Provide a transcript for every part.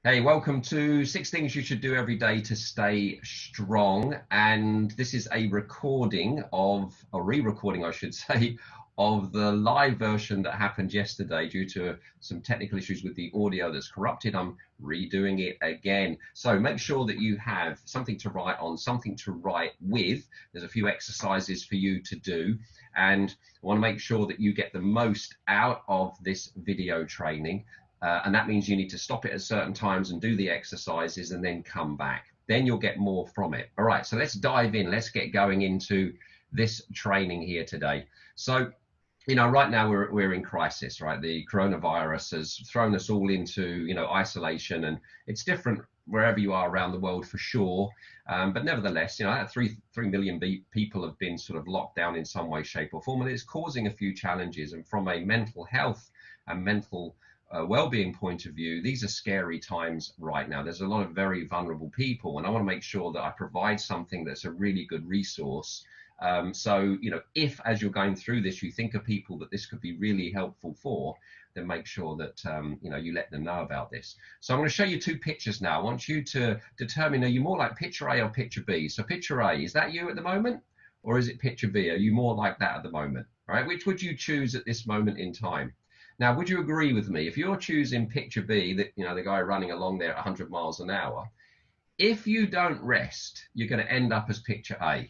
Hey, welcome to 6 Things You Should Do Every Day to Stay Strong. And this is a recording of, a re-recording, I should say, of the live version that happened yesterday due to some technical issues with the audio that's corrupted. I'm redoing it again. So make sure that you have something to write on, something to write with. There's a few exercises for you to do. And I want to make sure that you get the most out of this video training. And that means you need to stop it at certain times and do the exercises and then come back. Then you'll get more from it. All right, so let's dive in. Let's get going into this training here today. So, right now we're in crisis, right? The coronavirus has thrown us all into, isolation, and it's different wherever you are around the world for sure. But nevertheless, 3 million people have been sort of locked down in some way, shape, or form, and it's causing a few challenges. And from a mental health and mental well-being point of view, these are scary times right now. There's a lot of very vulnerable people, and I want to make sure that I provide something that's a really good resource. So, if as you're going through this, you think of people that this could be really helpful for, then make sure that, you let them know about this. So I'm going to show you two pictures now. I want you to determine, are you more like picture A or picture B? So picture A, is that you at the moment? Or is it picture B? Are you more like that at the moment? All right, which would you choose at this moment in time? Now, would you agree with me? If you're choosing picture B, that the guy running along there at 100 miles an hour, if you don't rest, you're going to end up as picture A.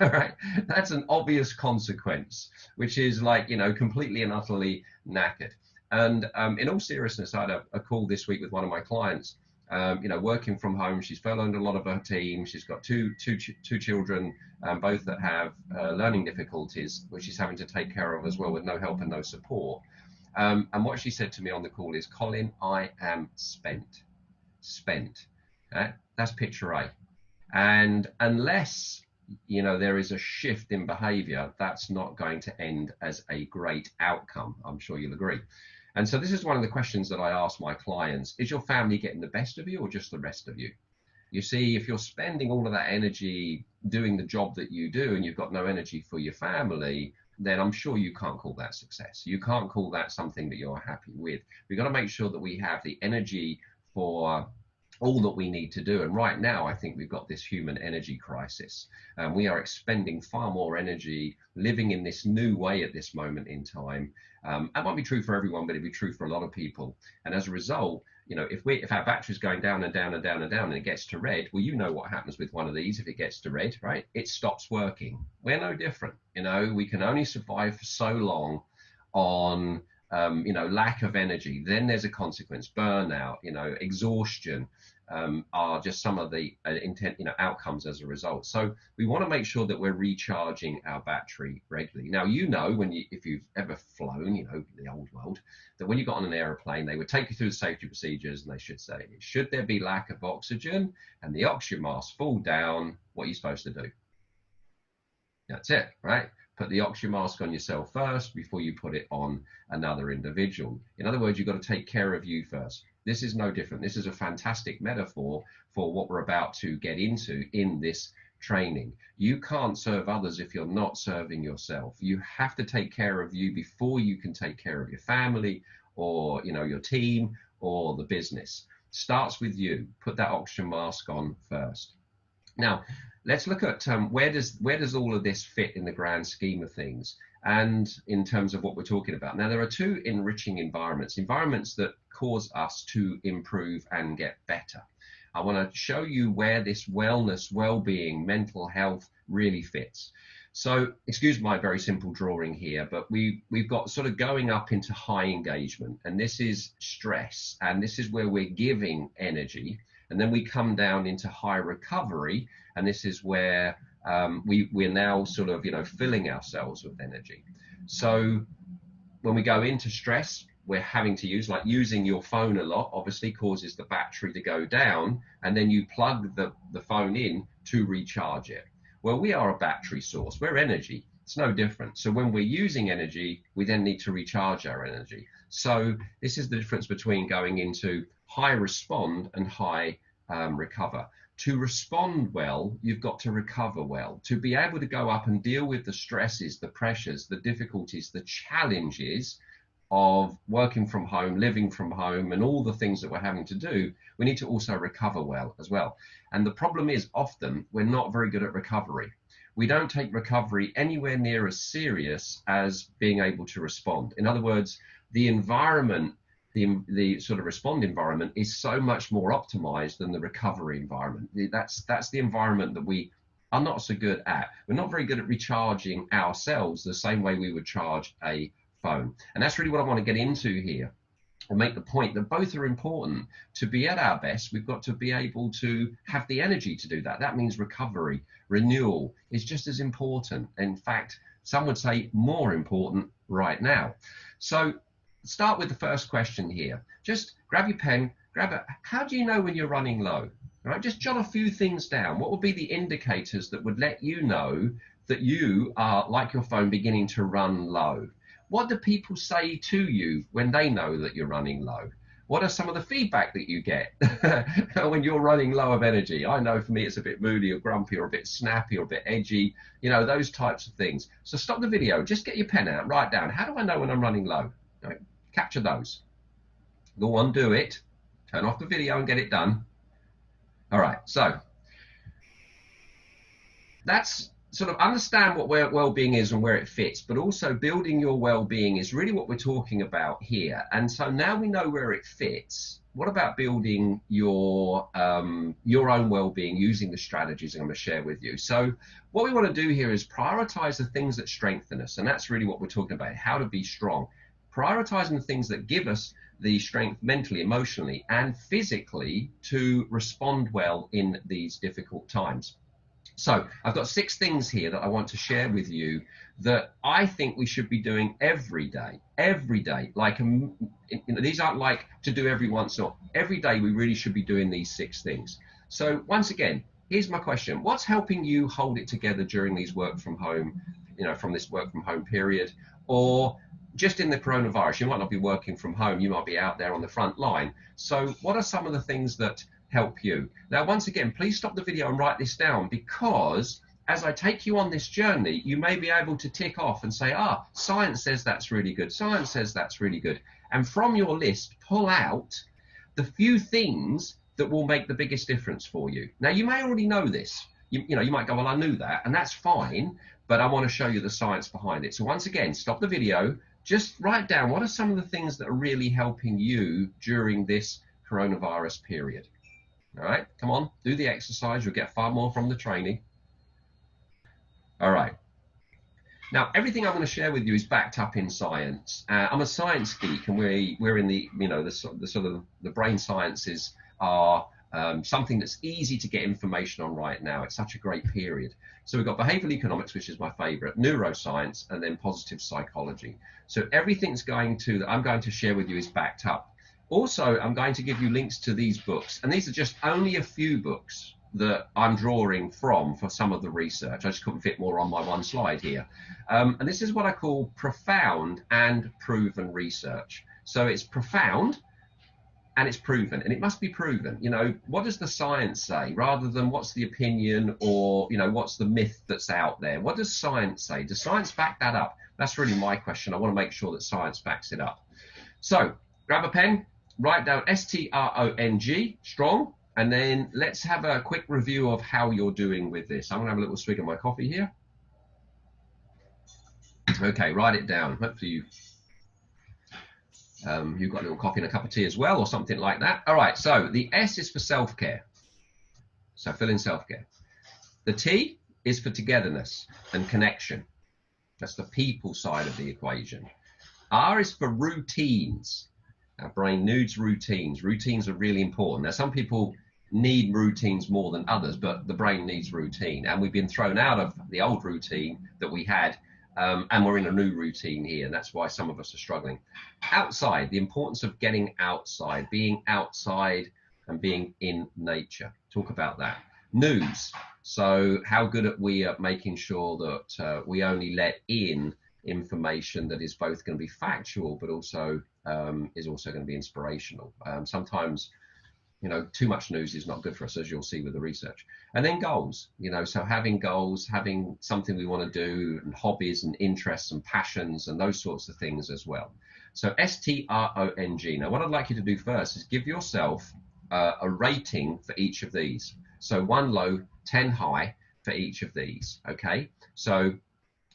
All right, that's an obvious consequence, which is like completely and utterly knackered. And in all seriousness, I had a call this week with one of my clients. Working from home, she's furloughed a lot of her team. She's got two children, both that have learning difficulties, which she's having to take care of as well, with no help and no support. And what she said to me on the call is, Colin, I am spent. Okay? That's picture A. And unless, there is a shift in behavior, that's not going to end as a great outcome. I'm sure you'll agree. And so this is one of the questions that I ask my clients. Is your family getting the best of you or just the rest of you? You see, if you're spending all of that energy doing the job that you do and you've got no energy for your family, then I'm sure you can't call that success. You can't call that something that you're happy with. We've got to make sure that we have the energy for all that we need to do. And right now, I think we've got this human energy crisis. We are expending far more energy living in this new way at this moment in time. That might be true for everyone, but it'd be true for a lot of people. And as a result, if our battery's going down and down and down and down and it gets to red, well, you know what happens with one of these if it gets to red, right? It stops working. We're no different. We can only survive for so long on lack of energy. Then there's a consequence. Burnout, exhaustion, are just some of the outcomes as a result. So we want to make sure that we're recharging our battery regularly. Now, if you've ever flown, the old world, that when you got on an aeroplane, they would take you through the safety procedures and they should say, should there be lack of oxygen and the oxygen mask fall down, what are you supposed to do? That's it, right? Put the oxygen mask on yourself first before you put it on another individual. In other words, you've got to take care of you first. This is no different. This is a fantastic metaphor for what we're about to get into in this training. You can't serve others if you're not serving yourself. You have to take care of you before you can take care of your family or your team or the business. Starts with you. Put that oxygen mask on first. Now, let's look at where does all of this fit in the grand scheme of things, and in terms of what we're talking about. Now, there are two enriching environments that cause us to improve and get better. I want to show you where this wellness, well-being, mental health really fits. So, excuse my very simple drawing here, but we've got sort of going up into high engagement, and this is stress, and this is where we're giving energy. And then we come down into high recovery, and this is where we're now sort of filling ourselves with energy. So when we go into stress, we're having to using your phone a lot obviously causes the battery to go down, and then you plug the phone in to recharge it. Well, we are a battery source. We're energy. It's no different. So when we're using energy, we then need to recharge our energy. So this is the difference between going into high respond and high recover. To respond well, you've got to recover well. To be able to go up and deal with the stresses, the pressures, the difficulties, the challenges, of working from home, living from home, and all the things that we're having to do, we need to also recover well as well. And the problem is often we're not very good at recovery. We don't take recovery anywhere near as serious as being able to respond. In other words, the environment, the sort of respond environment is so much more optimized than the recovery environment. That's the environment that we are not so good at. We're not very good at recharging ourselves the same way we would charge a phone. And that's really what I want to get into here, and make the point that both are important. To be at our best, we've got to be able to have the energy to do that. That means recovery, renewal is just as important. In fact, some would say more important right now. So start with the first question here. Just grab your pen, how do you know when you're running low? All right, just jot a few things down. What would be the indicators that would let you know that you are, like your phone, beginning to run low? What do people say to you when they know that you're running low? What are some of the feedback that you get when you're running low of energy? I know for me it's a bit moody or grumpy or a bit snappy or a bit edgy, you know, those types of things. So stop the video, just get your pen out, write down, how do I know when I'm running low? Right? Capture those. Go on, do it. Turn off the video and get it done. All right, so that's sort of understand what well-being is and where it fits, but also building your well-being is really what we're talking about here. And so now we know where it fits. What about building your own well-being using the strategies I'm going to share with you? So what we want to do here is prioritize the things that strengthen us, and that's really what we're talking about, how to be strong. Prioritizing the things that give us the strength mentally, emotionally, and physically to respond well in these difficult times. So I've got 6 things here that I want to share with you that I think we should be doing every day. Like, you know, these aren't like to do every once in a while. Every day we really should be doing these 6 things. So once again, here's my question. What's helping you hold it together during these work from home, you know, from this work from home period, or just in the coronavirus? You might not be working from home, you might be out there on the front line. So what are some of the things that help you? Now, once again, please stop the video and write this down, because as I take you on this journey, you may be able to tick off and say, science says that's really good. Science says that's really good. And from your list, pull out the few things that will make the biggest difference for you. Now, you may already know this. You know, you might go, well, I knew that, and that's fine, but I want to show you the science behind it. So once again, stop the video, just write down what are some of the things that are really helping you during this coronavirus period. All right, come on, do the exercise. You'll get far more from the training. All right. Now, everything I'm going to share with you is backed up in science. I'm a science geek, and we're in the, you know, the sort of the brain sciences are something that's easy to get information on right now. It's such a great period. So we've got behavioral economics, which is my favorite, neuroscience, and then positive psychology. So everything's that I'm going to share with you is backed up. Also, I'm going to give you links to these books, and these are just only a few books that I'm drawing from for some of the research. I just couldn't fit more on my one slide here. And this is what I call profound and proven research. So it's profound and it's proven, and it must be proven. You know, what does the science say, rather than what's the opinion, or, you know, what's the myth that's out there? What does science say? Does science back that up? That's really my question. I want to make sure that science backs it up. So grab a pen, write down STRONG, strong, and then let's have a quick review of how you're doing with this. I'm gonna have a little swig of my coffee here. Okay, write it down. Hopefully you've got a little coffee and a cup of tea as well, or something like that. All right, so the S is for self-care. So fill in self-care. The T is for togetherness and connection. That's the people side of the equation. R is for routines. Our brain needs routines. Routines are really important. Now, some people need routines more than others, but the brain needs routine. And we've been thrown out of the old routine that we had, and we're in a new routine here. And that's why some of us are struggling. Outside, the importance of getting outside, being outside and being in nature. Talk about that. News. So how good are we at making sure that we only let in information that is both going to be factual, but also is also going to be inspirational. Sometimes, you know, too much news is not good for us, as you'll see with the research. And then goals, you know, so having goals, having something we want to do, and hobbies and interests and passions and those sorts of things as well. So strong. Now, what I'd like you to do first is give yourself a rating for each of these. So 1 low, 10 high for each of these. Okay. So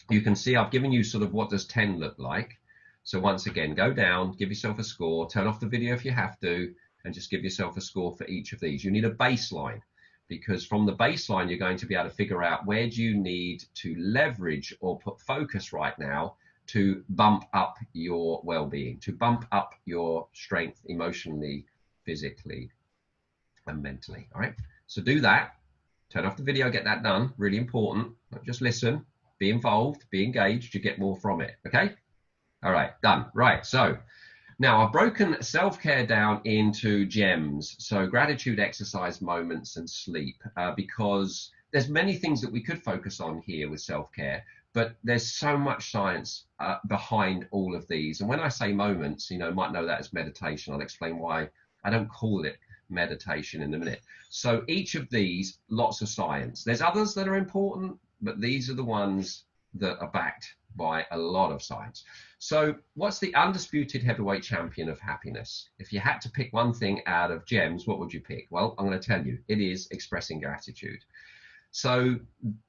you can see I've given you sort of what does 10 look like. So once again, go down, give yourself a score, turn off the video if you have to, and just give yourself a score for each of these. You need a baseline, because from the baseline, you're going to be able to figure out where do you need to leverage or put focus right now to bump up your well-being, to bump up your strength emotionally, physically, and mentally. All right. So do that. Turn off the video, get that done. Really important. Not just listen, be involved, be engaged. You get more from it. Okay. All right. Done. Right. So now I've broken self-care down into gems. So gratitude, exercise, moments, and sleep, because there's many things that we could focus on here with self-care, but there's so much science behind all of these. And when I say moments, you might know that as meditation. I'll explain why I don't call it meditation in a minute. So each of these, lots of science. There's others that are important, but these are the ones that are backed by a lot of science. So what's the undisputed heavyweight champion of happiness? If you had to pick one thing out of gems, what would you pick? Well, I'm going to tell you, it is expressing gratitude. So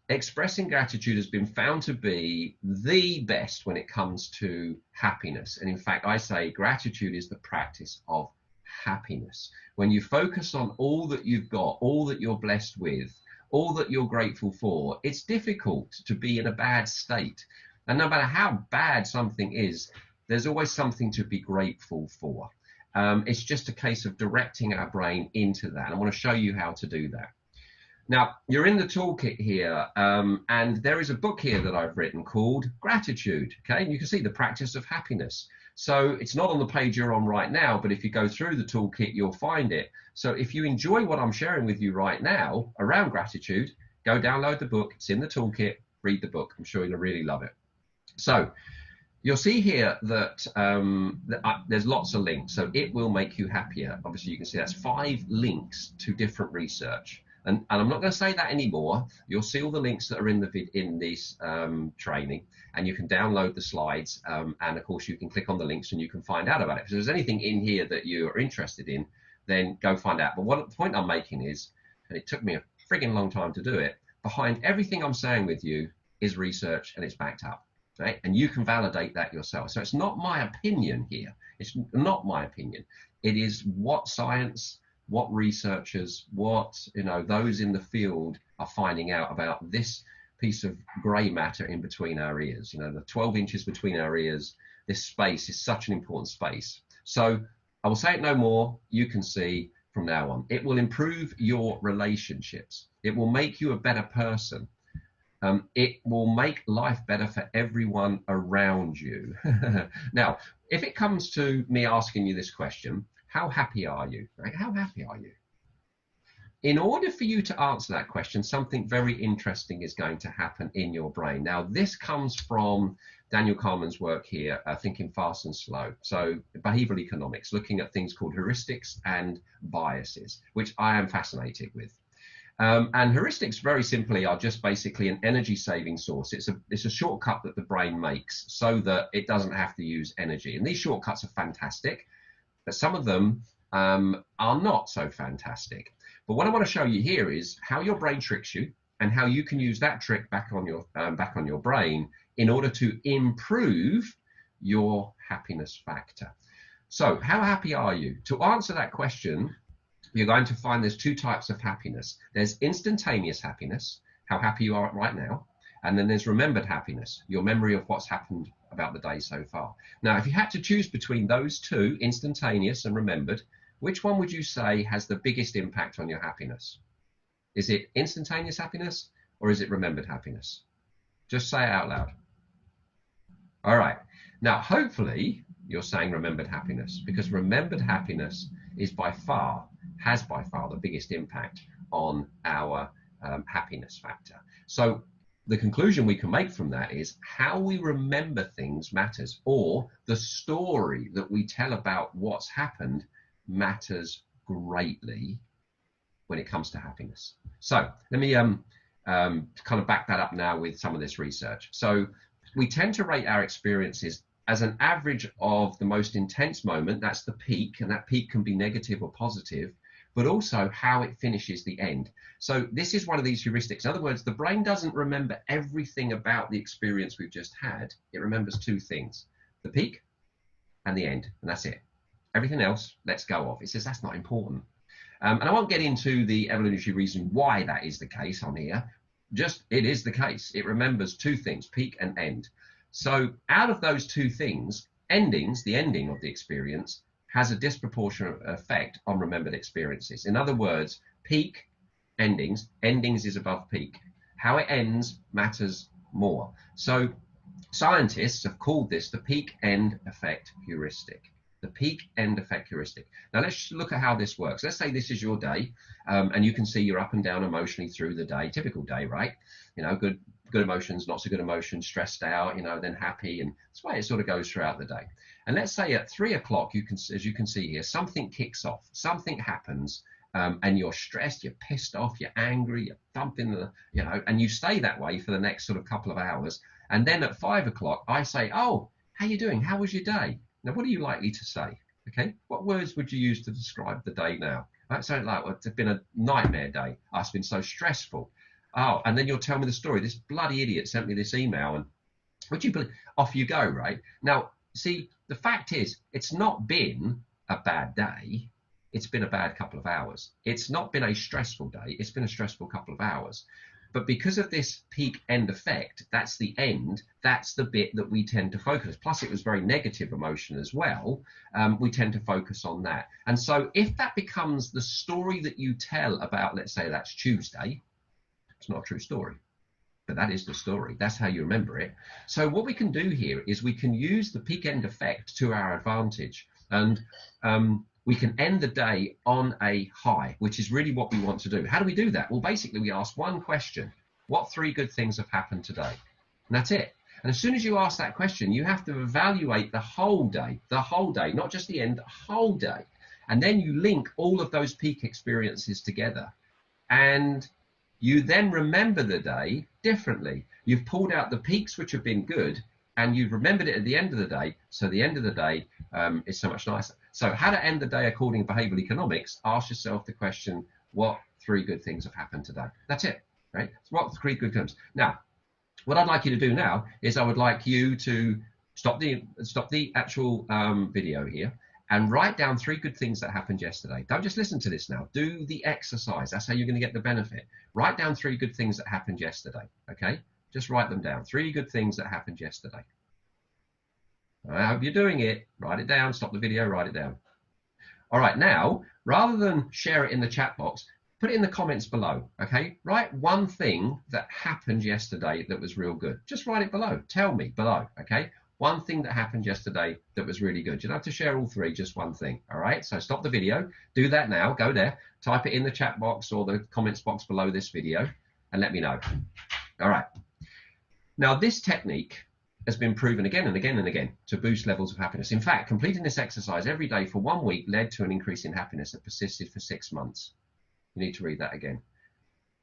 expressing gratitude has been found to be the best when it comes to happiness. And in fact, I say gratitude is the practice of happiness. When you focus on all that you've got, all that you're blessed with, all that you're grateful for, it's difficult to be in a bad state. And no matter how bad something is, there's always something to be grateful for. It's just a case of directing our brain into that. I want to show you how to do that. Now, you're in the toolkit here, and there is a book here that I've written called Gratitude. Okay, and you can see the practice of happiness. So it's not on the page you're on right now, but if you go through the toolkit, you'll find it. So if you enjoy what I'm sharing with you right now around gratitude, go download the book. It's in the toolkit. Read the book. I'm sure you'll really love it. So you'll see here that there's lots of links. So it will make you happier. Obviously, you can see that's 5 links to different research. And I'm not going to say that anymore. You'll see all the links that are in this training, and you can download the slides. And of course, you can click on the links and you can find out about it. If there's anything in here that you are interested in, then go find out. But the point I'm making is, and it took me a frigging long time to do it, behind everything I'm saying with you is research, and it's backed up. Right? And you can validate that yourself. So it's not my opinion here. It's not my opinion. It is what science, what researchers, what those in the field are finding out about this piece of grey matter in between our ears. The 12 inches between our ears, this space is such an important space. So I will say it no more. You can see from now on. It will improve your relationships. It will make you a better person. It will make life better for everyone around you. Now, if it comes to me asking you this question, how happy are you? Right? How happy are you? In order for you to answer that question, something very interesting is going to happen in your brain. Now, this comes from Daniel Kahneman's work here, Thinking Fast and Slow. So behavioral economics, looking at things called heuristics and biases, which I am fascinated with. And heuristics, very simply, are just basically an energy saving source. It's a shortcut that the brain makes so that it doesn't have to use energy. And these shortcuts are fantastic, but some of them are not so fantastic. But what I want to show you here is how your brain tricks you and how you can use that trick back on your brain in order to improve your happiness factor. So how happy are you? To answer that question, you're going to find there's 2 types of happiness. There's instantaneous happiness, how happy you are right now. And then there's remembered happiness, your memory of what's happened about the day so far. Now, if you had to choose between those 2, instantaneous and remembered, which one would you say has the biggest impact on your happiness? Is it instantaneous happiness or is it remembered happiness? Just say it out loud. All right. Now, hopefully you're saying remembered happiness, because remembered happiness has by far the biggest impact on our happiness factor. So the conclusion we can make from that is how we remember things matters, or the story that we tell about what's happened matters greatly when it comes to happiness. So let me kind of back that up now with some of this research. So we tend to rate our experiences as an average of the most intense moment, that's the peak, and that peak can be negative or positive, but also how it finishes the end. So this is one of these heuristics. In other words, the brain doesn't remember everything about the experience we've just had. It remembers two things, the peak and the end, and that's it. Everything else, let's go off. It says that's not important. And I won't get into the evolutionary reason why that is the case on here. Just, it is the case. It remembers two things, peak and end. So out of those two things, endings, the ending of the experience, has a disproportionate effect on remembered experiences. In other words, peak, endings is above peak. How it ends matters more. So scientists have called this the peak end effect heuristic. The peak end effect heuristic. Now let's look at how this works. Let's say this is your day, and you can see you're up and down emotionally through the day. Typical day, right? You know, good emotions, not so good emotions, stressed out, you know, then happy, and that's why it sort of goes throughout the day. And let's say at 3 o'clock, as you can see here, something kicks off, something happens, and you're stressed, you're pissed off, you're angry, you're thumping the, you know, and you stay that way for the next sort of couple of hours. And then at 5 o'clock, I say, oh, how you doing? How was your day? Now, what are you likely to say? Okay, what words would you use to describe the day now? Right, so like, well, it's been a nightmare day. Oh, it's been so stressful. Oh, and then you'll tell me the story. This bloody idiot sent me this email, and would you believe? Off you go, right? Now, see, the fact is, it's not been a bad day. It's been a bad couple of hours. It's not been a stressful day. It's been a stressful couple of hours. But because of this peak end effect, that's the end, that's the bit that we tend to focus. Plus, it was very negative emotion as well. We tend to focus on that. And so if that becomes the story that you tell about, let's say that's Tuesday, it's not a true story, but that is the story. That's how you remember it. So what we can do here is we can use the peak end effect to our advantage. And we can end the day on a high, which is really what we want to do. How do we do that? Well, basically, we ask one question. What 3 good things have happened today? And that's it. And as soon as you ask that question, you have to evaluate the whole day, not just the end, the whole day. And then you link all of those peak experiences together. And you then remember the day differently. You've pulled out the peaks which have been good, and you've remembered it at the end of the day. So the end of the day is so much nicer. So how to end the day according to behavioral economics, ask yourself the question, what 3 good things have happened today? That's it, right? So what 3 good things? Now, what I'd like you to do now is I would like you to stop the actual video here and write down 3 good things that happened yesterday. Don't just listen to this now. Do the exercise. That's how you're going to get the benefit. Write down 3 good things that happened yesterday, okay? Just write them down. 3 good things that happened yesterday. I hope you're doing it. Write it down. Stop the video. Write it down. All right. Now, rather than share it in the chat box, put it in the comments below. Okay. Write one thing that happened yesterday that was real good. Just write it below. Tell me below. Okay. One thing that happened yesterday that was really good. You don't have to share all 3, just one thing. All right. So stop the video. Do that now. Go there. Type it in the chat box or the comments box below this video and let me know. All right. Now, this technique has been proven again and again and again to boost levels of happiness. In fact, completing this exercise every day for 1 week led to an increase in happiness that persisted for 6 months. You need to read that again.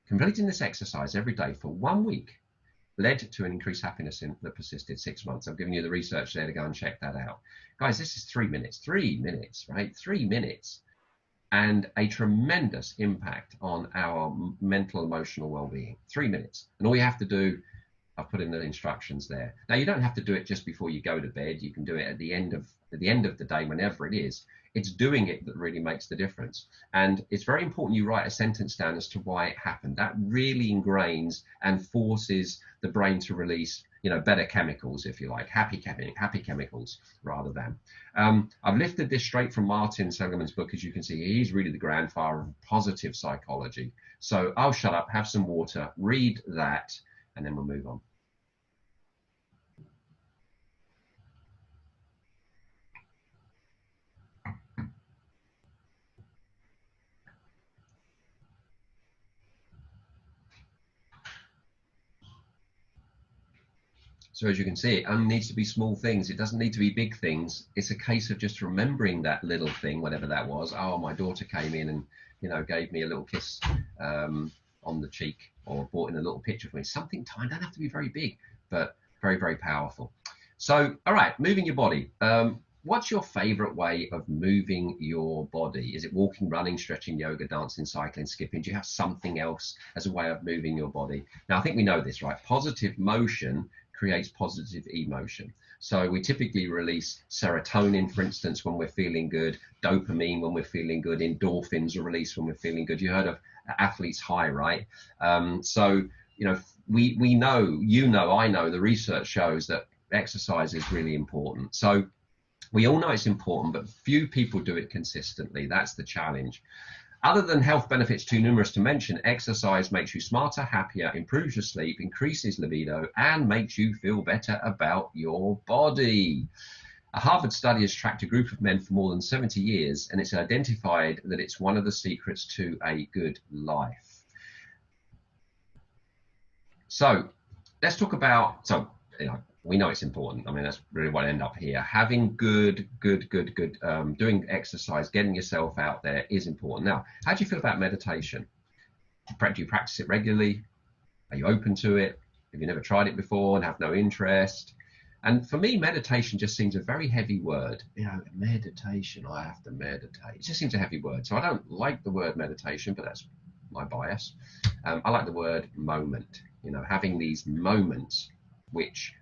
Completing this exercise every day for 1 week led to an increased happiness that persisted 6 months. I'm giving you the research there to go and check that out. Guys, this is 3 minutes. 3 minutes, right? 3 minutes. And a tremendous impact on our mental, emotional well-being. 3 minutes. And all you have to do, I've put in the instructions there. Now, you don't have to do it just before you go to bed. You can do it at the end of the day, whenever it is. It's doing it that really makes the difference. And it's very important you write a sentence down as to why it happened. That really ingrains and forces the brain to release, better chemicals, if you like, happy chemicals rather than. I've lifted this straight from Martin Seligman's book. As you can see, he's really the grandfather of positive psychology. So I'll shut up, have some water, read that, and then we'll move on. So as you can see, it only needs to be small things. It doesn't need to be big things. It's a case of just remembering that little thing, whatever that was. Oh, my daughter came in and, gave me a little kiss on the cheek, or brought in a little picture for me. Something tiny, don't have to be very big, but very, very powerful. So, all right, moving your body. What's your favorite way of moving your body? Is it walking, running, stretching, yoga, dancing, cycling, skipping? Do you have something else as a way of moving your body? Now, I think we know this, right? Positive motion creates positive emotion. So we typically release serotonin, for instance, when we're feeling good, dopamine when we're feeling good, endorphins are released when we're feeling good. You heard of athlete's high, right? So, you know, we know, you know, I know, the research shows that exercise is really important. So we all know it's important, but few people do it consistently. That's the challenge. Other than health benefits too numerous to mention, exercise makes you smarter, happier, improves your sleep, increases libido, and makes you feel better about your body. A Harvard study has tracked a group of men for more than 70 years, and it's identified that it's one of the secrets to a good life. So let's talk about, we know it's important. I mean, that's really what I end up here. Having good, doing exercise, getting yourself out there is important. Now, how do you feel about meditation? Do you practice it regularly? Are you open to it? Have you never tried it before and have no interest? And for me, meditation just seems a very heavy word. You know, meditation, I have to meditate. It just seems a heavy word. So I don't like the word meditation, but that's my bias. I like the word moment, you know, having these moments which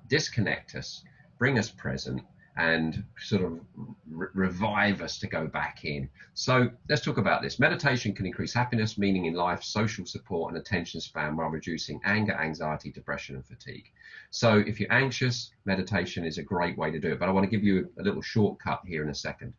disconnect us, bring us present, and sort of revive us to go back in. So let's talk about this. Meditation can increase happiness, meaning in life, social support, and attention span while reducing anger, anxiety, depression, and fatigue. So if you're anxious, meditation is a great way to do it. But I want to give you a little shortcut here in a second.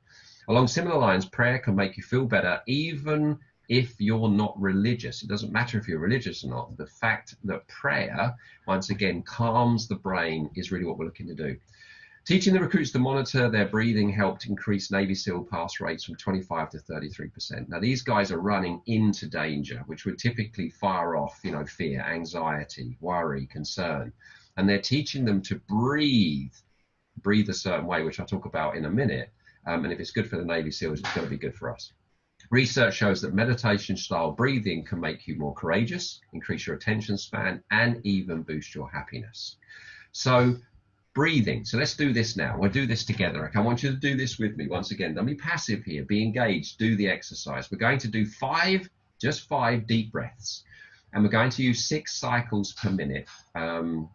Along similar lines, prayer can make you feel better even if you're not religious. It doesn't matter if you're religious or not. The fact that prayer, once again, calms the brain is really what we're looking to do. Teaching the recruits to monitor their breathing helped increase Navy SEAL pass rates from 25 to 33%. Now, these guys are running into danger, which would typically fire off, you know, fear, anxiety, worry, concern. And they're teaching them to breathe a certain way, which I'll talk about in a minute. And if it's good for the Navy SEALs, it's going to be good for us. Research shows that meditation style breathing can make you more courageous, increase your attention span, and even boost your happiness. So breathing. So let's do this now. We'll do this together. Okay? I want you to do this with me once again. Don't be passive here. Be engaged. Do the exercise. We're going to do just five deep breaths. And we're going to use 6 cycles per minute to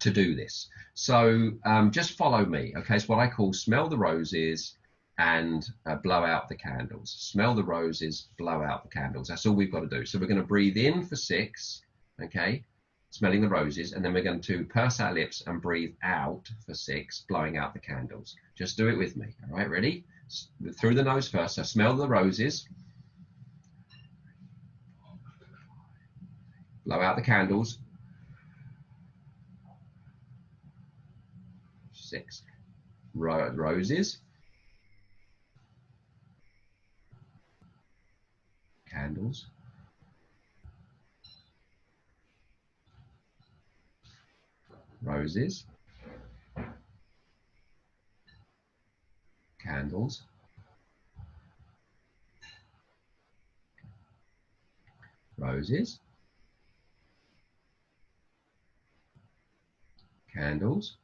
do this. So just follow me. Okay, it's what I call smell the roses and blow out the candles. Smell the roses, blow out the candles. That's all we've got to do. So we're going to breathe in for 6, okay, smelling the roses, and then we're going to purse our lips and breathe out for 6, blowing out the candles. Just do it with me. All right, ready? Through the nose first. So smell the roses, blow out the candles. 6 roses, candles, roses, candles, roses, candles,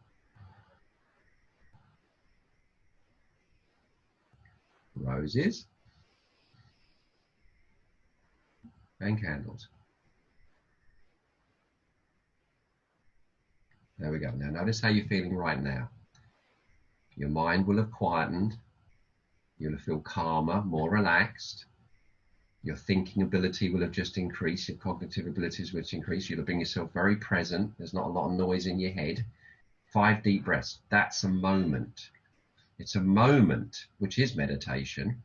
roses, and candles. There we go. Now notice how you're feeling right now. Your mind will have quietened. You'll feel calmer, more relaxed. Your thinking ability will have just increased. Your cognitive abilities will increase. You'll bring yourself very present. There's not a lot of noise in your head. 5 deep breaths. That's a moment. It's a moment, which is meditation,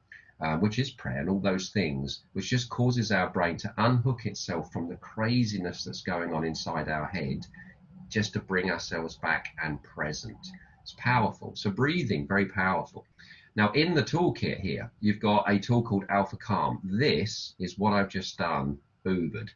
which is prayer and all those things, which just causes our brain to unhook itself from the craziness that's going on inside our head, just to bring ourselves back and present. It's powerful. So breathing, very powerful. Now in the toolkit here, you've got a tool called Alpha Calm. This is what I've just done, Ubered.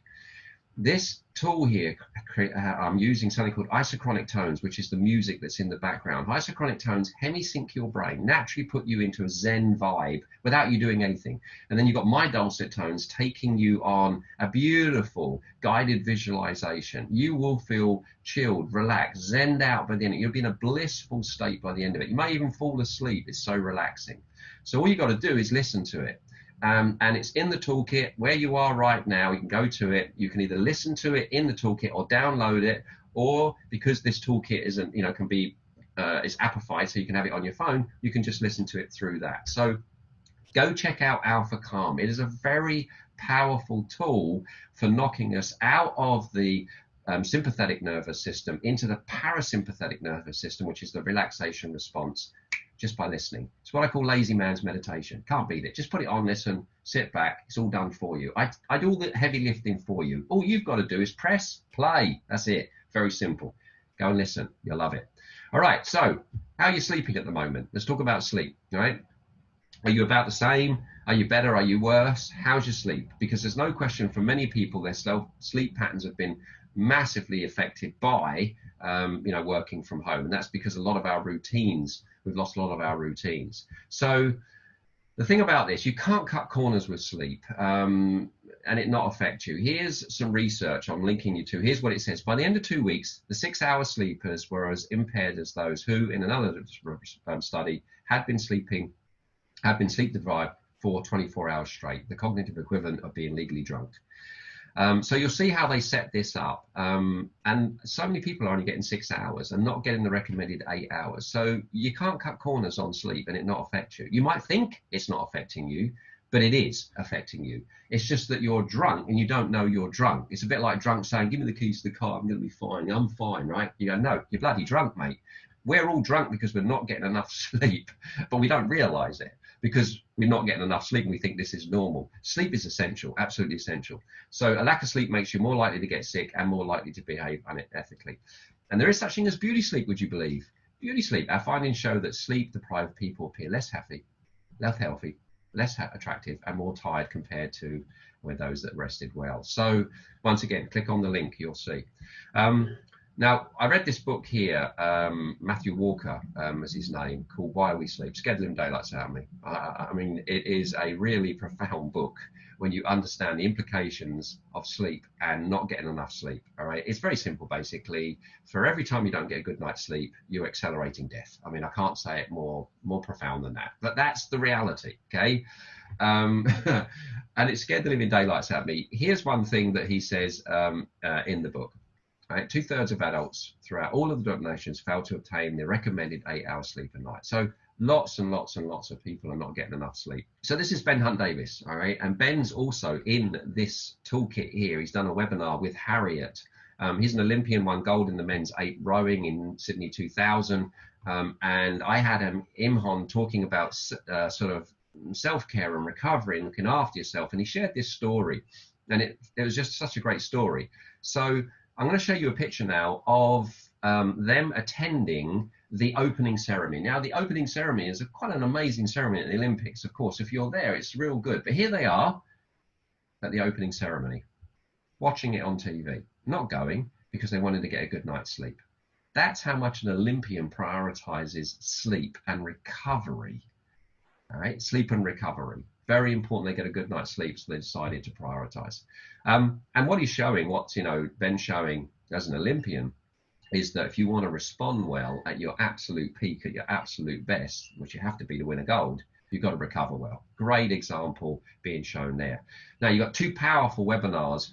This tool here, I'm using something called isochronic tones, which is the music that's in the background. Isochronic tones hemisync your brain, naturally put you into a Zen vibe without you doing anything. And then you've got my dulcet tones taking you on a beautiful guided visualization. You will feel chilled, relaxed, zenned out by the end. You'll be in a blissful state by the end of it. You may even fall asleep. It's so relaxing. So all you got to do is listen to it. And it's in the toolkit where you are right now. You can go to it. You can either listen to it in the toolkit or download it, or because this toolkit isn't, can be, it's appified, so you can have it on your phone. You can just listen to it through that. So go check out Alpha Calm. It is a very powerful tool for knocking us out of the sympathetic nervous system into the parasympathetic nervous system, which is the relaxation response, just by listening. It's what I call lazy man's meditation. Can't beat it. Just put it on, listen, sit back. It's all done for you. I do all the heavy lifting for you. All you've got to do is press play. That's it. Very simple. Go and listen. You'll love it. All right. So how are you sleeping at the moment? Let's talk about sleep. All right. Are you about the same? Are you better? Are you worse? How's your sleep? Because there's no question for many people, their sleep patterns have been massively affected by working from home, and that's because a lot of our routines, we've lost a lot of our routines. So the thing about this, you can't cut corners with sleep and it not affect you. Here's some research I'm linking you to. Here's what it says. By the end of 2 weeks, the 6-hour sleepers were as impaired as those who, in another study, had been sleep deprived for 24 hours straight, the cognitive equivalent of being legally drunk. So you'll see how they set this up. And so many people are only getting 6 hours and not getting the recommended 8 hours. So you can't cut corners on sleep and it not affect you. You might think it's not affecting you, but it is affecting you. It's just that you're drunk and you don't know you're drunk. It's a bit like drunk saying, give me the keys to the car, I'm going to be fine. I'm fine, right? You go, no, you're bloody drunk, mate. We're all drunk because we're not getting enough sleep, but we don't realize it because we're not getting enough sleep and we think this is normal. Sleep is essential, absolutely essential. So a lack of sleep makes you more likely to get sick and more likely to behave unethically. And there is such thing as beauty sleep, would you believe? Beauty sleep. Our findings show that sleep-deprived people appear less happy, less healthy, less attractive, and more tired compared to with those that rested well. So once again, click on the link, you'll see. Now, I read this book here, Matthew Walker is his name, called Why We Sleep, Scared the Living Daylights Out of Me. I mean, it is a really profound book when you understand the implications of sleep and not getting enough sleep, all right? It's very simple, basically. For every time you don't get a good night's sleep, you're accelerating death. I mean, I can't say it more profound than that, but that's the reality, okay? And it scared the living daylights out of me. Here's one thing that he says in the book. Right, 2/3 of adults throughout all of the developed nations fail to obtain the recommended 8-hour sleep a night. So lots and lots and lots of people are not getting enough sleep. So this is Ben Hunt Davis, all right? And Ben's also in this toolkit here. He's done a webinar with Harriet. He's an Olympian, won gold in the men's 8 rowing in Sydney 2000. And I had him on talking about sort of self-care and recovery and looking after yourself. And he shared this story. And it was just such a great story. So I'm going to show you a picture now of them attending the opening ceremony. Now, the opening ceremony is quite an amazing ceremony at the Olympics, of course. If you're there, it's real good. But here they are at the opening ceremony, watching it on TV, not going because they wanted to get a good night's sleep. That's how much an Olympian prioritizes sleep and recovery. All right, sleep and recovery. Very important they get a good night's sleep, so they decided to prioritize. And what he's showing, what's Ben's showing as an Olympian, is that if you want to respond well at your absolute peak, at your absolute best, which you have to be to win a gold, you've got to recover well. Great example being shown there. Now, you've got 2 powerful webinars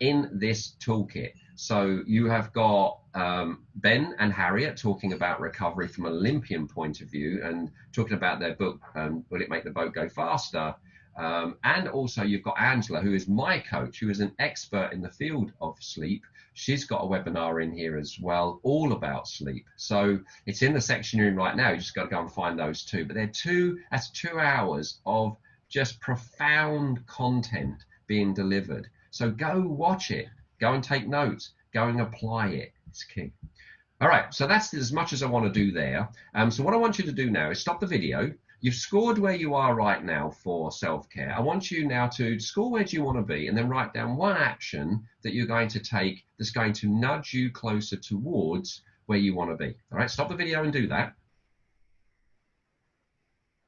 in this toolkit. So you have got Ben and Harriet talking about recovery from an Olympian point of view and talking about their book, Will It Make the Boat Go Faster? And also you've got Angela, who is my coach, who is an expert in the field of sleep. She's got a webinar in here as well, all about sleep. So it's in the section room right now. You just got to go and find those 2. But that's 2 hours of just profound content being delivered. So go watch it. Go and take notes. Go and apply it. It's key. All right, so that's as much as I want to do there. So what I want you to do now is stop the video. You've scored where you are right now for self-care. I want you now to score where do you want to be, and then write down one action that you're going to take that's going to nudge you closer towards where you want to be. All right, stop the video and do that.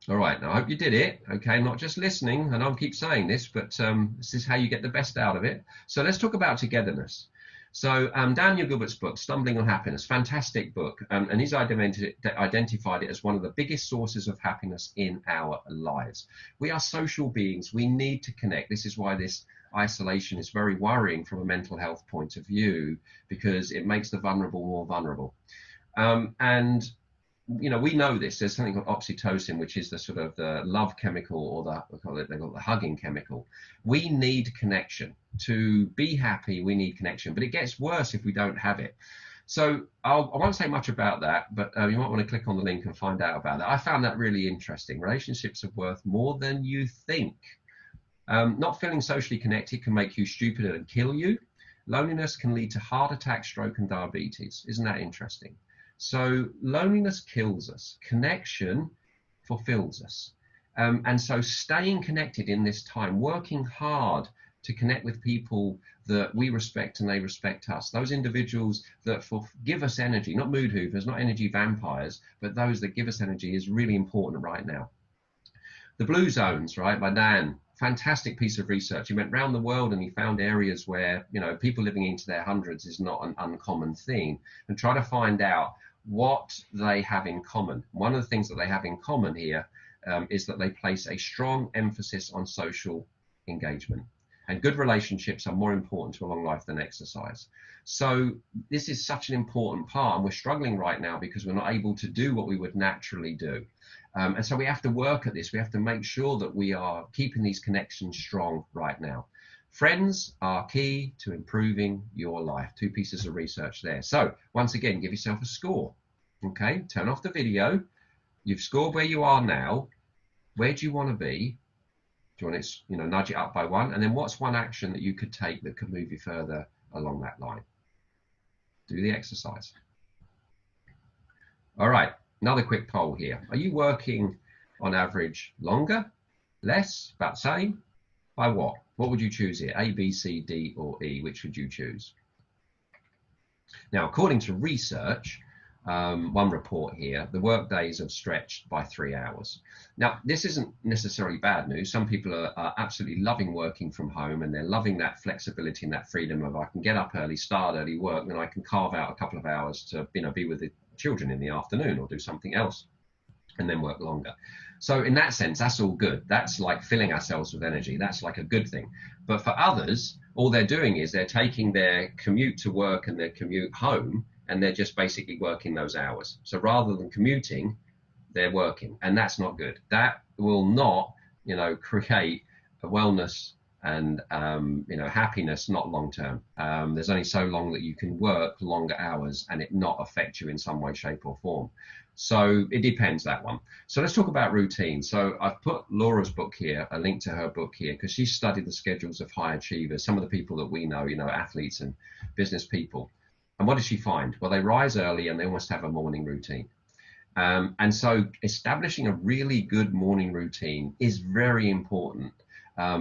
All right, now I hope you did it, okay, not just listening, and I'll keep saying this, but this is how you get the best out of it. So let's talk about togetherness. So Daniel Gilbert's book, Stumbling on Happiness, fantastic book, and he's identified it as one of the biggest sources of happiness in our lives. We are social beings. We need to connect. This is why this isolation is very worrying from a mental health point of view, because it makes the vulnerable more vulnerable. And you know, we know this. There's something called oxytocin, which is the sort of the love chemical, or they call it the hugging chemical. We need connection. To be happy, we need connection, but it gets worse if we don't have it. So I won't say much about that, but you might want to click on the link and find out about that. I found that really interesting. Relationships are worth more than you think. Not feeling socially connected can make you stupid and kill you. Loneliness can lead to heart attack, stroke, and diabetes. Isn't that interesting? So loneliness kills us. Connection fulfills us. And so staying connected in this time, working hard to connect with people that we respect and they respect us, those individuals that give us energy, not mood hoovers, not energy vampires, but those that give us energy, is really important right now. The Blue Zones, right, by Dan, fantastic piece of research. He went around the world and he found areas where, you know, people living into their hundreds is not an uncommon thing, and try to find out what they have in common. One of the things that they have in common here is that they place a strong emphasis on social engagement. And good relationships are more important to a long life than exercise. So this is such an important part, and we're struggling right now because we're not able to do what we would naturally do. And so we have to work at this. We have to make sure that we are keeping these connections strong right now. Friends are key to improving your life. 2 pieces of research there. So once again, give yourself a score. Okay, turn off the video. You've scored where you are now. Where do you want to be? Do you want to, you know, nudge it up by 1? And then what's one action that you could take that could move you further along that line? Do the exercise. All right, another quick poll here. Are you working on average longer, less, about the same? By what? What would you choose here? A, B, C, D, or E? Which would you choose? Now, according to research, one report here, the work days have stretched by 3 hours. Now, this isn't necessarily bad news. Some people are absolutely loving working from home, and they're loving that flexibility and that freedom of, I can get up early, start early, work, and I can carve out a couple of hours to, you know, be with the children in the afternoon or do something else, and then work longer. So in that sense, that's all good. That's like filling ourselves with energy. That's like a good thing. But for others, all they're doing is they're taking their commute to work and their commute home, and they're just basically working those hours. So rather than commuting, they're working, and that's not good. That will not, you know, create a wellness and, you know, happiness, not long term. There's only so long that you can work longer hours and it not affect you in some way, shape, or form. So it depends, that one. So let's talk about routine. So I've put Laura's book here, a link to her book here, because she studied the schedules of high achievers, some of the people that we know, you know, athletes and business people. And what did she find? Well, they rise early and they almost have a morning routine. And so establishing a really good morning routine is very important.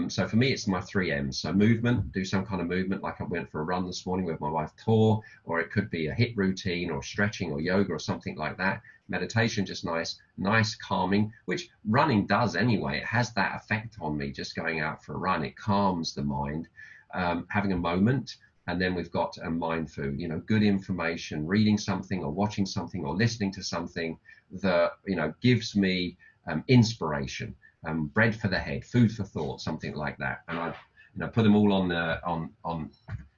So for me, it's my 3 M's. So movement, do some kind of movement, like I went for a run this morning with my wife, Tor, or it could be a HIIT routine or stretching or yoga or something like that. Meditation, just nice calming, which running does anyway. It has that effect on me, just going out for a run. It calms the mind. Having a moment. And then we've got a mind food, you know, good information, reading something or watching something or listening to something that, you know, gives me inspiration, bread for the head, food for thought, something like that. And I've, you know, put them all on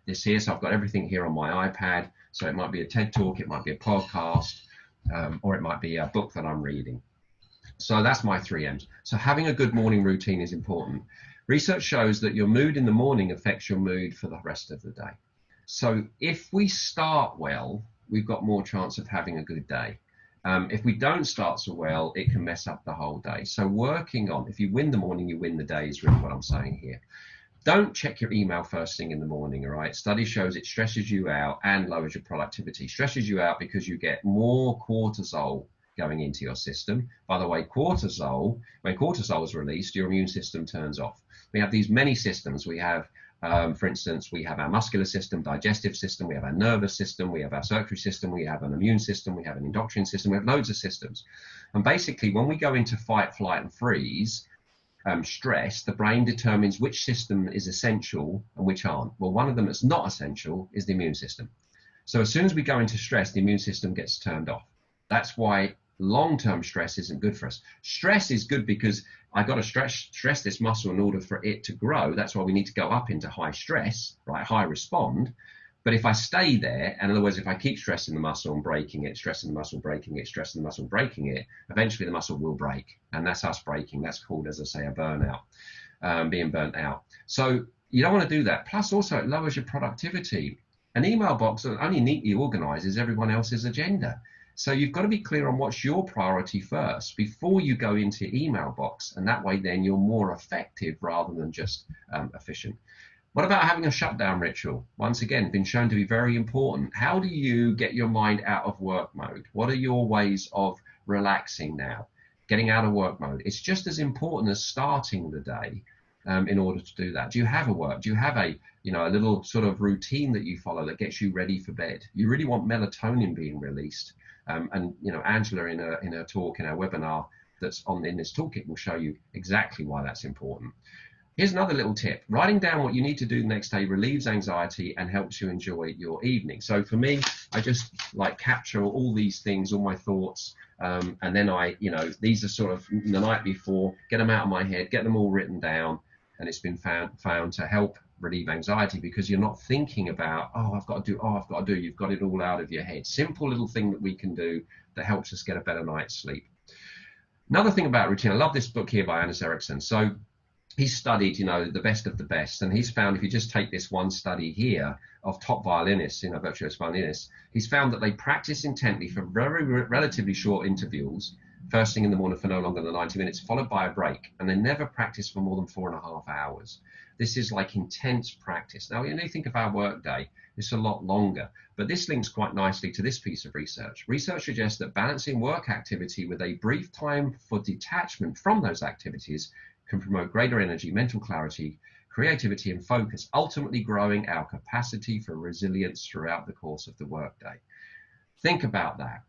this here. So I've got everything here on my iPad. So it might be a TED talk, it might be a podcast, or it might be a book that I'm reading. So that's my 3 M's. So having a good morning routine is important. Research shows that your mood in the morning affects your mood for the rest of the day. So if we start well, we've got more chance of having a good day. If we don't start so well, it can mess up the whole day. So working on, if you win the morning, you win the day is really what I'm saying here. Don't check your email first thing in the morning, all right? Study shows it stresses you out and lowers your productivity. Stresses you out because you get more cortisol going into your system. By the way, when cortisol is released, your immune system turns off. We have these many systems. We have, for instance, we have our muscular system, digestive system, we have our nervous system, we have our circulatory system, we have an immune system, we have an endocrine system, we have loads of systems. And basically, when we go into fight, flight, and freeze, stress, the brain determines which system is essential and which aren't. Well, one of them that's not essential is the immune system. So as soon as we go into stress, the immune system gets turned off. That's why long-term stress isn't good for us. Stress is good because I got to stress this muscle in order for it to grow. That's why we need to go up into high stress, right? High respond. But if I stay there, and in other words, if I keep stressing the muscle and breaking it, stressing the muscle, breaking it, stressing the muscle, breaking it, eventually the muscle will break. And that's us breaking. That's called, as I say, a burnout, being burnt out. So you don't want to do that. Plus also it lowers your productivity. An email box that only neatly organizes everyone else's agenda. So you've got to be clear on what's your priority first before you go into your email box. And that way then you're more effective rather than just efficient. What about having a shutdown ritual? Once again, been shown to be very important. How do you get your mind out of work mode? What are your ways of relaxing now? Getting out of work mode. It's just as important as starting the day in order to do that. Do you have a little sort of routine that you follow that gets you ready for bed? You really want melatonin being released. Angela in her talk, in our webinar that's in this toolkit will show you exactly why that's important. Here's another little tip. Writing down what you need to do the next day relieves anxiety and helps you enjoy your evening. So for me, I just capture all these things, all my thoughts, and then these are sort of the night before, get them out of my head, get them all written down, and it's been found to help relieve anxiety because you're not thinking about, I've got to do, you've got it all out of your head. Simple little thing that we can do that helps us get a better night's sleep. Another thing about routine, I love this book here by Anders Ericsson. So he's studied, the best of the best, and he's found if you just take this one study here of top violinists, virtuoso violinists, he's found that they practice intently for very relatively short intervals, first thing in the morning for no longer than 90 minutes, followed by a break, and they never practice for more than 4.5 hours. This is like intense practice. Now, you think of our work day, it's a lot longer, but this links quite nicely to this piece of research. Research suggests that balancing work activity with a brief time for detachment from those activities can promote greater energy, mental clarity, creativity, and focus, ultimately growing our capacity for resilience throughout the course of the workday. Think about that.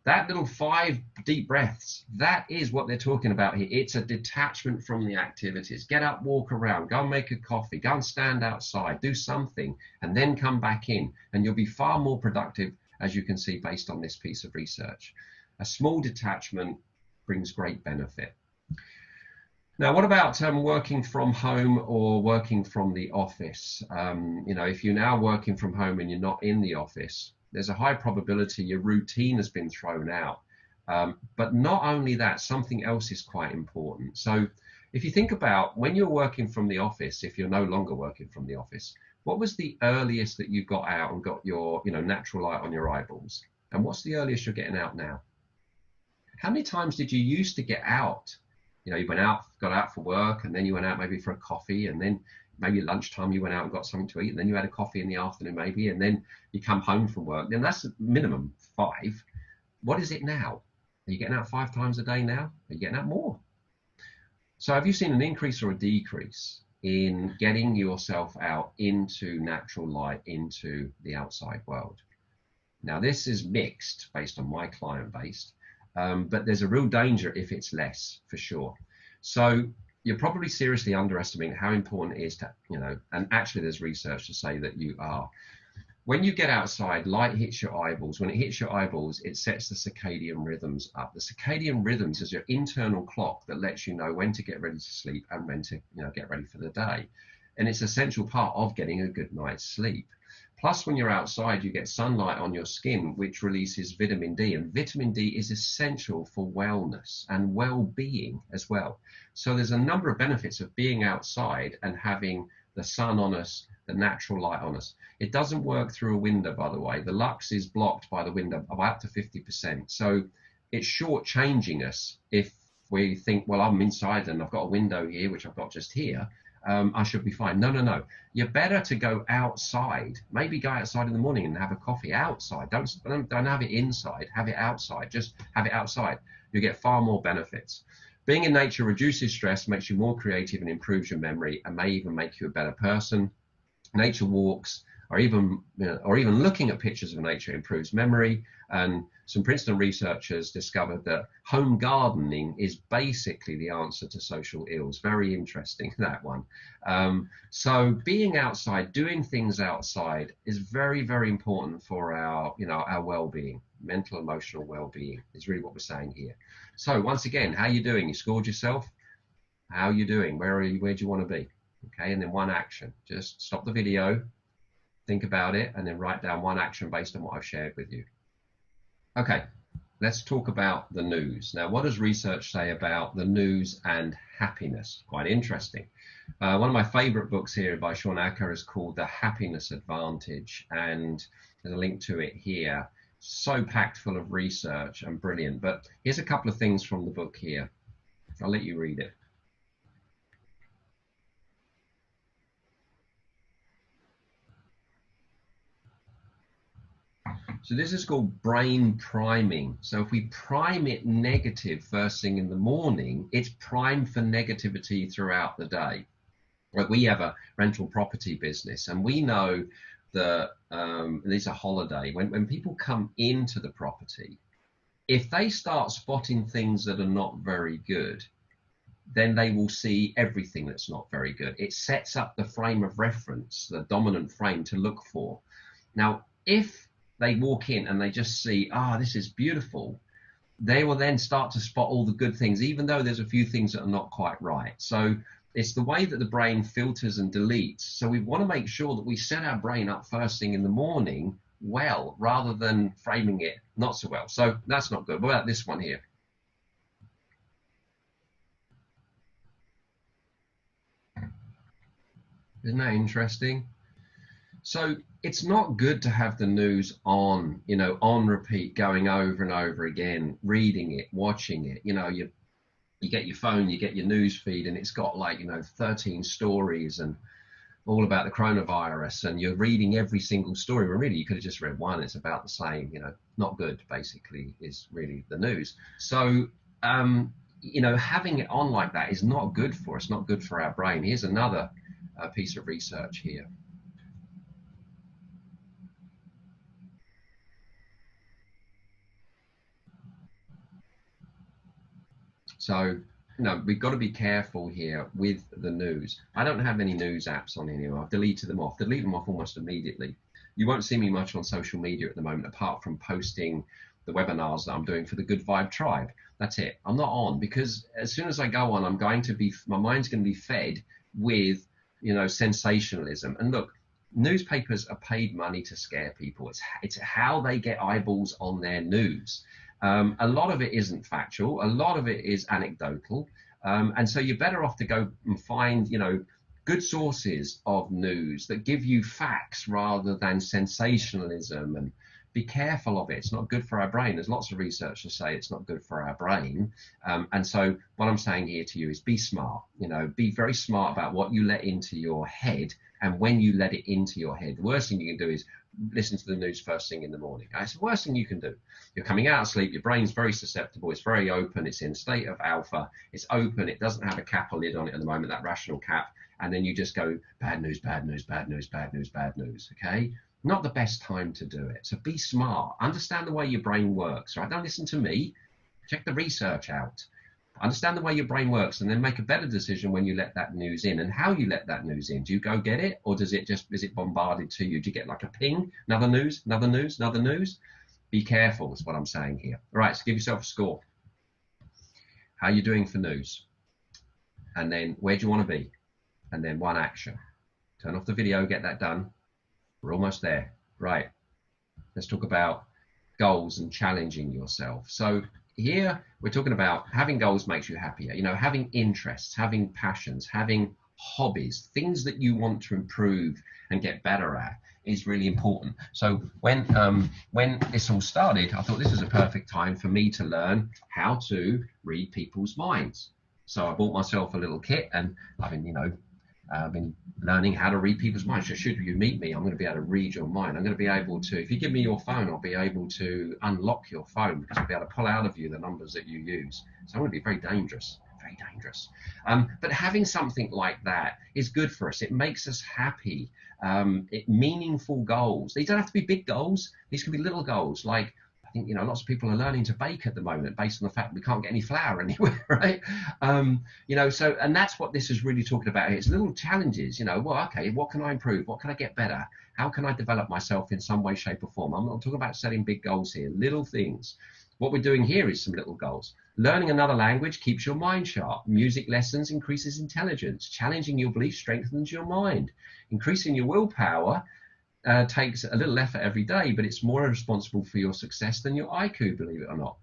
That little 5 deep breaths, that is what they're talking about here. It's a detachment from the activities. Get up, walk around, go and make a coffee, go and stand outside, do something, and then come back in. And you'll be far more productive, as you can see, based on this piece of research. A small detachment brings great benefit. Now, what about working from home or working from the office? If you're now working from home and you're not in the office, there's a high probability your routine has been thrown out. But not only that, something else is quite important. So if you think about when you're working from the office, if you're no longer working from the office, what was the earliest that you got out and got your natural light on your eyeballs? And what's the earliest you're getting out now? How many times did you used to get out? You went out, got out for work, and then you went out maybe for a coffee, and then maybe lunchtime you went out and got something to eat, and then you had a coffee in the afternoon maybe, and then you come home from work. Then that's minimum 5. What is it now? Are you getting out 5 times a day now? Are you getting out more? So have you seen an increase or a decrease in getting yourself out into natural light, into the outside world? Now this is mixed based on my client base. But there's a real danger if it's less, for sure. So you're probably seriously underestimating how important it is to, and actually there's research to say that you are. When you get outside, light hits your eyeballs. When it hits your eyeballs, it sets the circadian rhythms up. The circadian rhythms is your internal clock that lets you know when to get ready to sleep and when to, get ready for the day. And it's an essential part of getting a good night's sleep. Plus, when you're outside, you get sunlight on your skin, which releases vitamin D. And vitamin D is essential for wellness and well-being as well. So there's a number of benefits of being outside and having the sun on us, the natural light on us. It doesn't work through a window, by the way. The lux is blocked by the window by up to 50%. So it's shortchanging us if we think, well, I'm inside and I've got a window here, which I've got just here. I should be fine. No, no, no. You're better to go outside. Maybe go outside in the morning and have a coffee outside. Don't have it inside. Have it outside. Just have it outside. You get far more benefits. Being in nature reduces stress, makes you more creative, and improves your memory, and may even make you a better person. Nature walks, or even looking at pictures of nature, improves memory. And some Princeton researchers discovered that home gardening is basically the answer to social ills. Very interesting, that one. So being outside, doing things outside is very, very important for our well-being. Mental, emotional well-being is really what we're saying here. So once again, how are you doing? You scored yourself? How are you doing? Where are you? Where do you want to be? Okay, and then one action. Just stop the video, think about it, and then write down one action based on what I've shared with you. Okay, let's talk about the news. Now, what does research say about the news and happiness? Quite interesting. One of my favorite books here by Sean Acker is called The Happiness Advantage, and there's a link to it here. So packed full of research and brilliant. But here's a couple of things from the book here. I'll let you read it. So this is called brain priming. So if we prime it negative first thing in the morning, it's primed for negativity throughout the day. Like, we have a rental property business, and we know that it's a holiday. When people come into the property, if they start spotting things that are not very good, then they will see everything that's not very good. It sets up the frame of reference, the dominant frame to look for. Now, if they walk in and they just see, this is beautiful, they will then start to spot all the good things, even though there's a few things that are not quite right. So it's the way that the brain filters and deletes. So we want to make sure that we set our brain up first thing in the morning well, rather than framing it not so well. So that's not good. What about this one here? Isn't that interesting? So it's not good to have the news on, on repeat, going over and over again, reading it, watching it. You get your phone, you get your news feed, and it's got 13 stories and all about the coronavirus, and you're reading every single story. Well, really, you could have just read one. It's about the same, not good, basically, is really the news. So, having it on like that is not good for us, not good for our brain. Here's another piece of research here. So, we've got to be careful here with the news. I don't have any news apps on anymore. I've deleted them off. Delete them off almost immediately. You won't see me much on social media at the moment, apart from posting the webinars that I'm doing for the Good Vibe Tribe. That's it. I'm not on, because as soon as I go on, my mind's going to be fed with, sensationalism. And look, newspapers are paid money to scare people. It's how they get eyeballs on their news. A lot of it isn't factual. A lot of it is anecdotal. And so you're better off to go and find, good sources of news that give you facts rather than sensationalism, and be careful of it. It's not good for our brain. There's lots of research to say it's not good for our brain. And so what I'm saying here to you is be smart, be very smart about what you let into your head and when you let it into your head. The worst thing you can do is listen to the news first thing in the morning. It's the worst thing you can do. You're coming out of sleep, your brain's very susceptible, it's very open, it's in a state of alpha, it's open, it doesn't have a cap or lid on it at the moment, that rational cap, and then you just go, bad news, bad news, bad news, bad news, bad news, okay? Not the best time to do it. So be smart, understand the way your brain works, right? Don't listen to me, check the research out. Understand the way your brain works, and then make a better decision when you let that news in, and how you let that news in. Do you go get it, or is it bombarded to you? Do you get like a ping? Another news, another news, another news? Be careful is what I'm saying here. All right, so give yourself a score. How are you doing for news? And then where do you want to be? And then one action. Turn off the video, get that done. We're almost there. Right, let's talk about goals and challenging yourself. So here we're talking about having goals makes you happier, having interests, having passions, having hobbies, things that you want to improve and get better at, is really important. So when this all started, I thought this was a perfect time for me to learn how to read people's minds. So I bought myself a little kit, and I've been learning how to read people's minds. So should you meet me, I'm going to be able to read your mind. I'm going to be able to, if you give me your phone, I'll be able to unlock your phone, because I'll be able to pull out of you the numbers that you use. So I'm going to be very dangerous. Very dangerous. But having something like that is good for us. It makes us happy. Meaningful goals. These don't have to be big goals. These can be little goals. Like, I think, lots of people are learning to bake at the moment based on the fact we can't get any flour anywhere, right? So, and that's what this is really talking about here. It's little challenges, well, okay, what can I improve? What can I get better? How can I develop myself in some way, shape or form? I'm not talking about setting big goals here, little things. What we're doing here is some little goals. Learning another language keeps your mind sharp. Music lessons increases intelligence. Challenging your beliefs strengthens your mind. Increasing your willpower takes a little effort every day, but it's more responsible for your success than your IQ, believe it or not.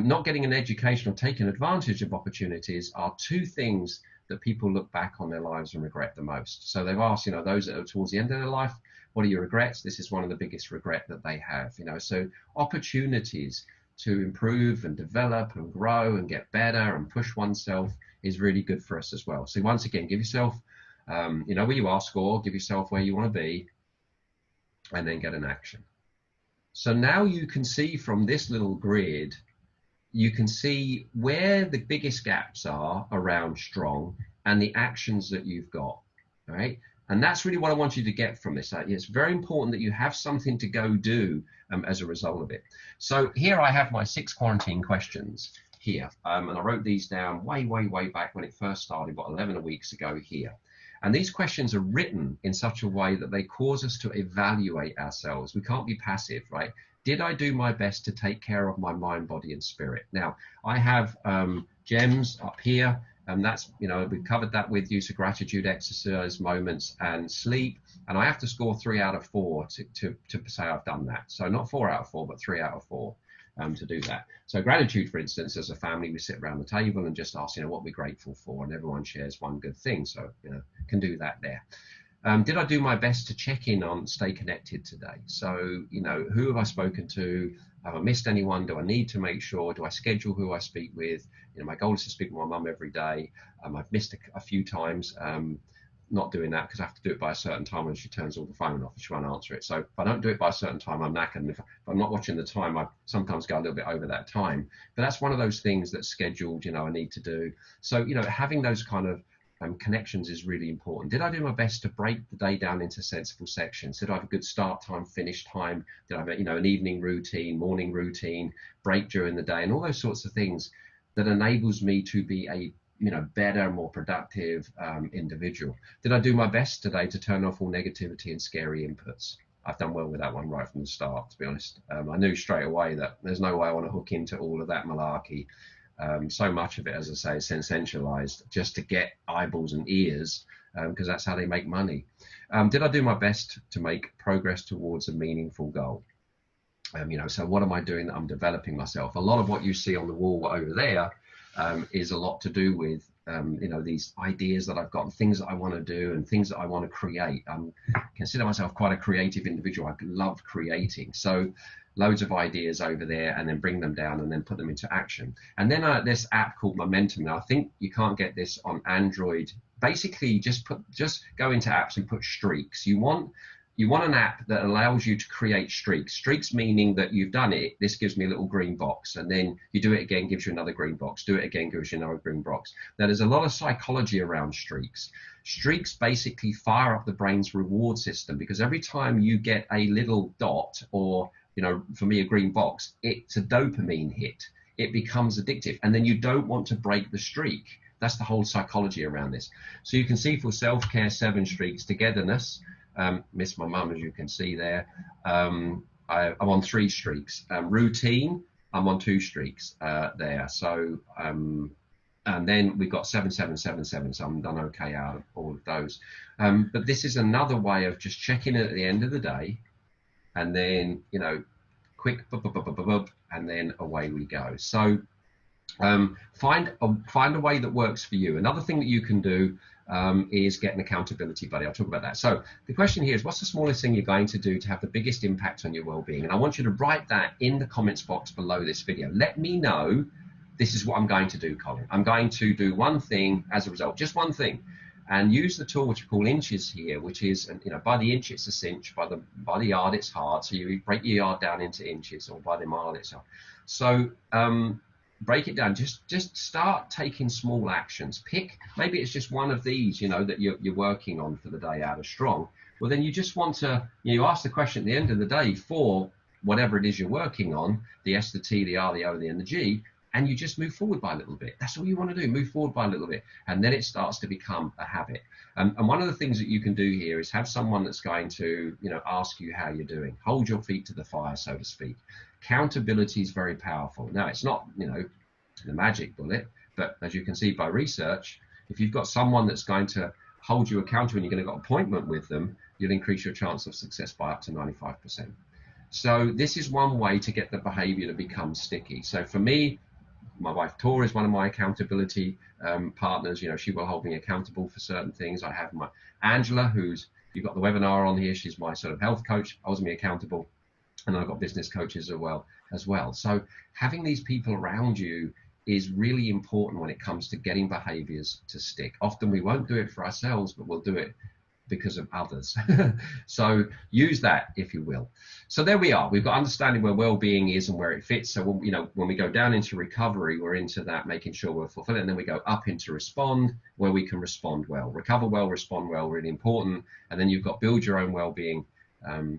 Not getting an education or taking advantage of opportunities are two things that people look back on their lives and regret the most. So they've asked, those that are towards the end of their life, what are your regrets? This is one of the biggest regret that they have. So opportunities to improve and develop and grow and get better and push oneself is really good for us as well. So once again, give yourself, where you are, score, give yourself where you want to be, and then get an action. So now you can see from this little grid, you can see where the biggest gaps are around strong and the actions that you've got, all right? And that's really what I want you to get from this. It's very important that you have something to go do as a result of it. So here I have my 6 quarantine questions here. And I wrote these down way back when it first started, 11 weeks ago here. And these questions are written in such a way that they cause us to evaluate ourselves. We can't be passive, right? Did I do my best to take care of my mind, body, and spirit? Now, I have gems up here. And that's, we've covered that with use of gratitude, exercise, moments, and sleep. And I have to score 3 out of 4 to say I've done that. So not 4 out of 4, but 3 out of 4 to do that. So gratitude, for instance, as a family, we sit around the table and just ask, what we're grateful for, and everyone shares one good thing. So, can do that there. Did I do my best to check in on, stay connected today? So, who have I spoken to? Have I missed anyone? Do I need to make sure? Do I schedule who I speak with? My goal is to speak with my mum every day. I've missed a few times, not doing that because I have to do it by a certain time when she turns all the phone off and she won't answer it. So if I don't do it by a certain time, I'm knackered. And if I'm not watching the time, I sometimes go a little bit over that time. But that's one of those things that's scheduled, I need to do. So, having those kind of connections is really important. Did I do my best to break the day down into sensible sections? Did I have a good start time, finish time? Did I have, an evening routine, morning routine, break during the day, and all those sorts of things that enables me to be a better, more productive individual? Did I do my best today to turn off all negativity and scary inputs? I've done well with that one right from the start, to be honest. I knew straight away that there's no way I want to hook into all of that malarkey. So much of it, as I say, is sensationalized just to get eyeballs and ears, because that's how they make money. Did I do my best to make progress towards a meaningful goal? So what am I doing that I'm developing myself? A lot of what you see on the wall over there is a lot to do with, these ideas that I've got, and things that I want to do and things that I want to create. I consider myself quite a creative individual. I love creating. So loads of ideas over there, and then bring them down and then put them into action. And then this app called Momentum. Now, I think you can't get this on Android. Basically, just go into apps and put streaks. You want an app that allows you to create streaks. Streaks meaning that you've done it. This gives me a little green box, and then you do it again, gives you another green box. Do it again, gives you another green box. Now, there's a lot of psychology around streaks. Streaks basically fire up the brain's reward system, because every time you get a little dot, or for me, a green box, it's a dopamine hit. It becomes addictive, and then you don't want to break the streak. That's the whole psychology around this. So you can see for self-care, 7 streaks. Togetherness, miss my mum, as you can see there. I'm on 3 streaks. Routine, I'm on 2 streaks there. So, and then we've got 7, 7, 7, 7. So I'm done okay out of all of those. But this is another way of just checking it at the end of the day, and then, quick, and then away we go. So Find a way that works for you. Another thing that you can do is get an accountability buddy. I'll talk about that. So the question here is, what's the smallest thing you're going to do to have the biggest impact on your well-being? And I want you to write that in the comments box below this video. Let me know, this is what I'm going to do, Colin. I'm going to do one thing as a result, just one thing, and use the tool which we call inches here, which is, you know, by the inch it's a cinch, by the yard it's hard. So you break your yard down into inches, or by the mile it's hard. So break it down. Just start taking small actions. Pick, maybe it's just one of these, you know, that you're working on for the day out of strong. Well, then you just want to, you ask the question at the end of the day for whatever it is you're working on, the S, the T, the R, the O, the N, the G, and you just move forward by a little bit. That's all you want to do, move forward by a little bit. And then it starts to become a habit. And one of the things that you can do here is have someone that's going to, you know, ask you how you're doing. Hold your feet to the fire, so to speak. Accountability is very powerful. Now, it's not, you know, the magic bullet, but as you can see by research, if you've got someone that's going to hold you accountable and you're going to get an appointment with them, you'll increase your chance of success by up to 95%. So this is one way to get the behavior to become sticky. So for me, my wife Tora is one of my accountability partners. You know, she will hold me accountable for certain things. I have my Angela, who's, you've got the webinar on here. She's my sort of health coach, holds me accountable. And I've got business coaches as well. So having these people around you is really important when it comes to getting behaviors to stick. Often we won't do it for ourselves, but we'll do it because of others. So use that, if you will. So there we are. We've got understanding where well-being is and where it fits. So, you know, when we go down into recovery, we're into that, making sure we're fulfilling. And then we go up into respond, where we can respond well. Recover well, respond well, really important. And then you've got build your own well-being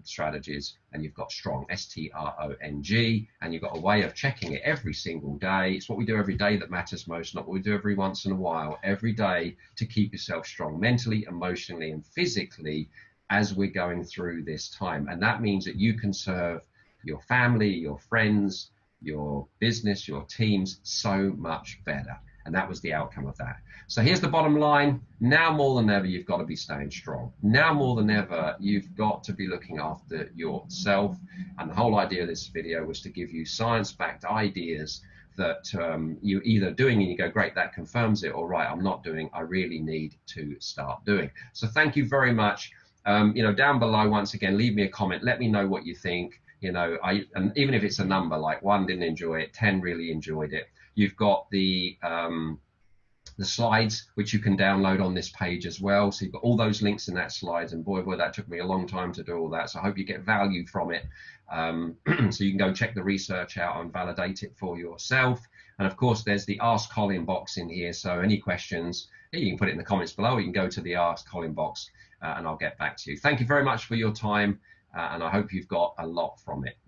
strategies, and you've got strong, STRONG, and you've got a way of checking it every single day. It's what we do every day that matters most, not what we do every once in a while. Every day to keep yourself strong mentally, emotionally, and physically as we're going through this time. And that means that you can serve your family, your friends, your business, your teams so much better. And that was the outcome of that. So here's the bottom line. Now more than ever, you've got to be staying strong. Now more than ever, you've got to be looking after yourself. And the whole idea of this video was to give you science-backed ideas that you're either doing and you go, great, that confirms it, or right, I'm not doing, I really need to start doing. So thank you very much. You know, down below, once again, leave me a comment. Let me know what you think. You know, and even if it's a number, like 1 didn't enjoy it, 10 really enjoyed it. You've got the slides, which you can download on this page as well. So you've got all those links in that slides, and boy, that took me a long time to do all that. So I hope you get value from it. So you can go check the research out and validate it for yourself. And of course, there's the Ask Colin box in here. So any questions, you can put it in the comments below. You can go to the Ask Colin box and I'll get back to you. Thank you very much for your time. And I hope you've got a lot from it.